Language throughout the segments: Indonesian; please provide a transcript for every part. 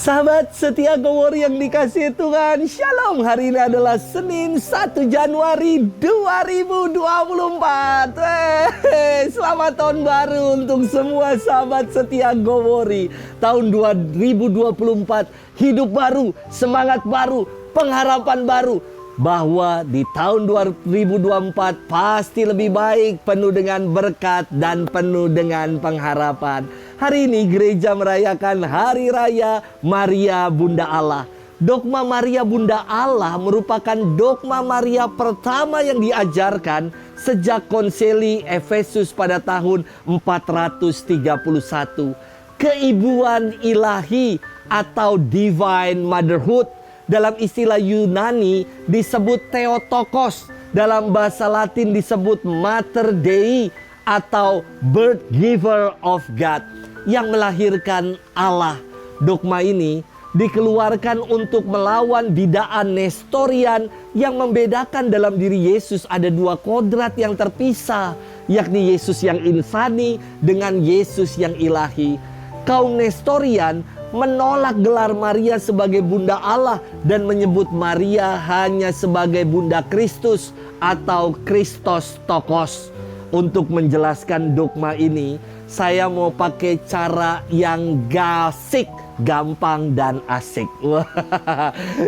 Sahabat setia Gowori yang dikasihi Tuhan, Shalom. Hari ini adalah Senin 1 Januari 2024. Selamat tahun baru untuk semua sahabat setia Gowori. Tahun 2024, hidup baru, semangat baru, pengharapan baru. Bahwa di tahun 2024 pasti lebih baik, penuh dengan berkat dan penuh dengan pengharapan. Hari ini gereja merayakan Hari Raya Maria Bunda Allah. Dogma Maria Bunda Allah merupakan dogma Maria pertama yang diajarkan sejak konsili Efesus pada tahun 431. Keibuan ilahi atau divine motherhood dalam istilah Yunani disebut Theotokos, dalam bahasa Latin disebut Mater Dei atau birth giver of God, yang melahirkan Allah. Dogma ini dikeluarkan untuk melawan bidaan Nestorian yang membedakan dalam diri Yesus ada dua kodrat yang terpisah, yakni Yesus yang insani dengan Yesus yang ilahi. Kaum Nestorian menolak gelar Maria sebagai Bunda Allah dan menyebut Maria hanya sebagai Bunda Kristus atau Christos Tokos. Untuk menjelaskan dogma ini, saya mau pakai cara yang gasik, gampang dan asik.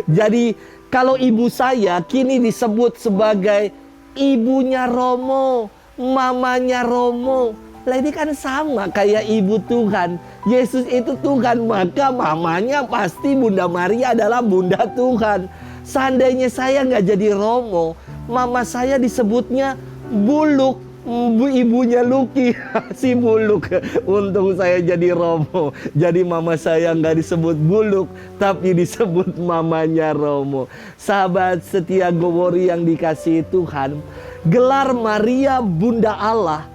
Jadi kalau ibu saya kini disebut sebagai ibunya Romo, mamanya Romo. Lah ini kan sama kayak ibu Tuhan. Yesus itu Tuhan, maka mamanya pasti Bunda Maria adalah Bunda Tuhan. Seandainya saya nggak jadi Romo, mama saya disebutnya Buluk, ibunya Luki, si Buluk. Untung saya jadi Romo. Jadi mama saya nggak disebut Buluk, tapi disebut mamanya Romo. Sahabat setia Gowori yang dikasihi Tuhan, gelar Maria Bunda Allah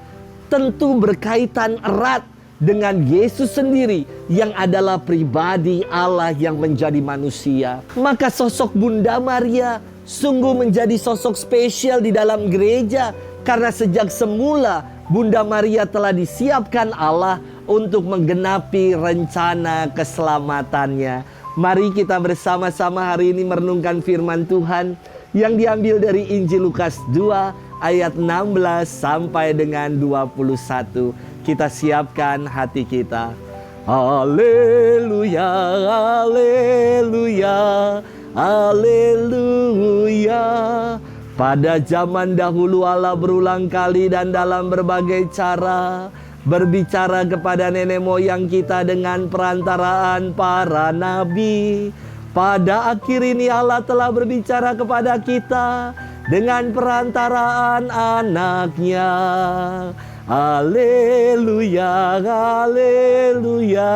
tentu berkaitan erat dengan Yesus sendiri yang adalah pribadi Allah yang menjadi manusia. Maka sosok Bunda Maria sungguh menjadi sosok spesial di dalam gereja, karena sejak semula Bunda Maria telah disiapkan Allah untuk menggenapi rencana keselamatannya. Mari kita bersama-sama hari ini merenungkan firman Tuhan yang diambil dari Injil Lukas 2 ayat 16 sampai dengan 21. Kita siapkan hati kita. Haleluya, haleluya, haleluya. Pada zaman dahulu Allah berulang kali dan dalam berbagai cara berbicara kepada nenek moyang kita dengan perantaraan para nabi. Pada akhir ini Allah telah berbicara kepada kita dengan perantaraan anaknya. Haleluya, haleluya,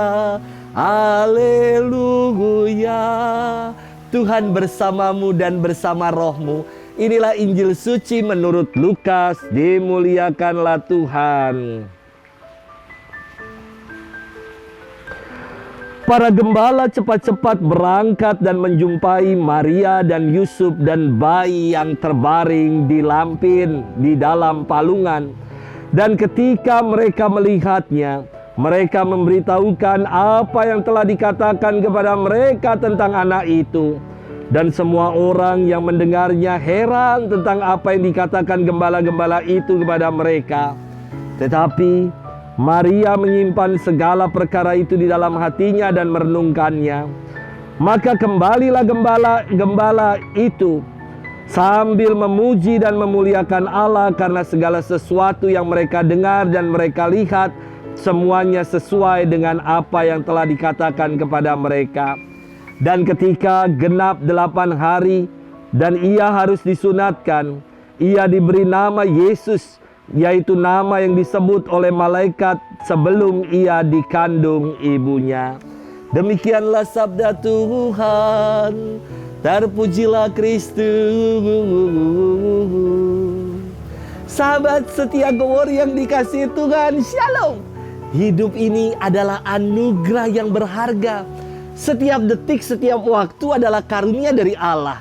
haleluya. Tuhan bersamamu dan bersama rohmu. Inilah Injil suci menurut Lukas. Dimuliakanlah Tuhan. Para gembala cepat-cepat berangkat dan menjumpai Maria dan Yusuf dan bayi yang terbaring di lampin di dalam palungan. Dan ketika mereka melihatnya, mereka memberitahukan apa yang telah dikatakan kepada mereka tentang anak itu. Dan semua orang yang mendengarnya heran tentang apa yang dikatakan gembala-gembala itu kepada mereka. Tetapi Maria menyimpan segala perkara itu di dalam hatinya dan merenungkannya. Maka kembalilah gembala itu sambil memuji dan memuliakan Allah karena segala sesuatu yang mereka dengar dan mereka lihat semuanya sesuai dengan apa yang telah dikatakan kepada mereka. Dan ketika genap 8 hari dan ia harus disunatkan, ia diberi nama Yesus, yaitu nama yang disebut oleh malaikat sebelum ia dikandung ibunya. Demikianlah sabda Tuhan. Terpujilah Kristus. Sahabat setia Gowori yang dikasihi Tuhan, Shalom. Hidup ini adalah anugerah yang berharga. Setiap detik, setiap waktu adalah karunia dari Allah.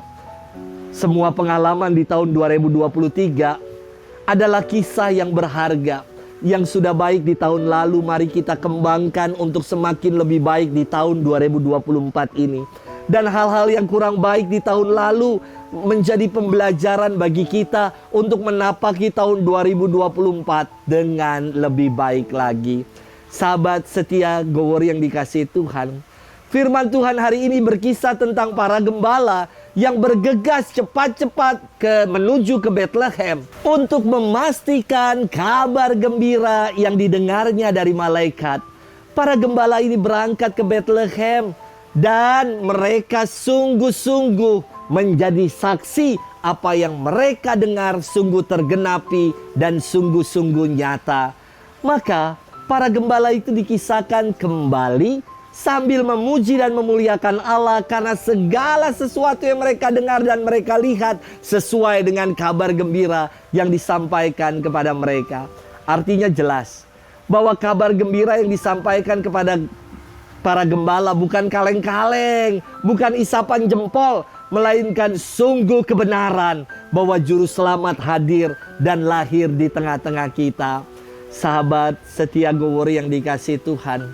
Semua pengalaman di tahun 2023 adalah kisah yang berharga. yang sudah baik di tahun lalu, mari kita kembangkan untuk semakin lebih baik di tahun 2024 ini. Dan hal-hal yang kurang baik di tahun lalu menjadi pembelajaran bagi kita untuk menapaki tahun 2024 dengan lebih baik lagi. Sahabat setia Go-Worry yang dikasihi Tuhan, firman Tuhan hari ini berkisah tentang para gembala yang bergegas cepat-cepat menuju ke Bethlehem untuk memastikan kabar gembira yang didengarnya dari malaikat. Para gembala ini berangkat ke Bethlehem dan mereka sungguh-sungguh menjadi saksi apa yang mereka dengar sungguh tergenapi dan sungguh-sungguh nyata. Maka para gembala itu dikisahkan kembali sambil memuji dan memuliakan Allah karena segala sesuatu yang mereka dengar dan mereka lihat sesuai dengan kabar gembira yang disampaikan kepada mereka. Artinya jelas bahwa kabar gembira yang disampaikan kepada para gembala bukan kaleng-kaleng, bukan isapan jempol, melainkan sungguh kebenaran bahwa juru selamat hadir dan lahir di tengah-tengah kita. Sahabat setia Go-Worry yang dikasihi Tuhan,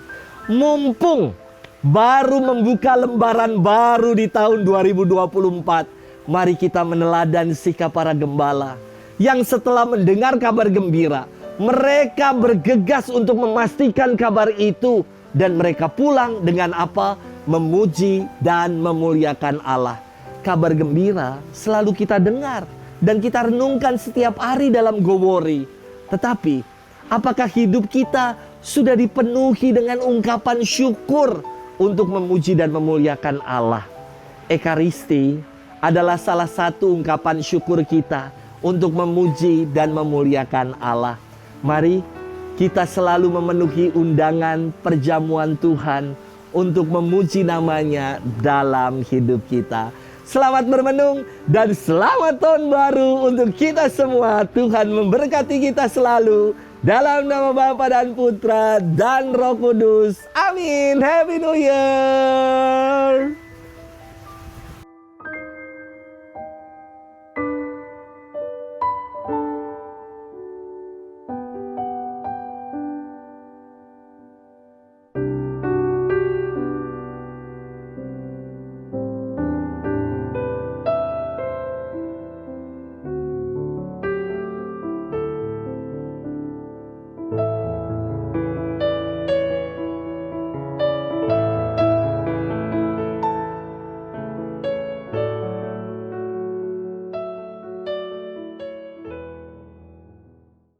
mumpung baru membuka lembaran baru di tahun 2024, mari kita meneladani sikap para gembala yang setelah mendengar kabar gembira, mereka bergegas untuk memastikan kabar itu. Dan mereka pulang dengan apa? Memuji dan memuliakan Allah. Kabar gembira selalu kita dengar dan kita renungkan setiap hari dalam Go-Worry. Tetapi apakah hidup kita sudah dipenuhi dengan ungkapan syukur untuk memuji dan memuliakan Allah? Ekaristi adalah salah satu ungkapan syukur kita untuk memuji dan memuliakan Allah. Mari kita selalu memenuhi undangan perjamuan Tuhan untuk memuji namanya dalam hidup kita. Selamat bermenung dan selamat tahun baru untuk kita semua. Tuhan memberkati kita selalu. Dalam nama Bapa dan Putra dan Roh Kudus. Amin. Happy New Year.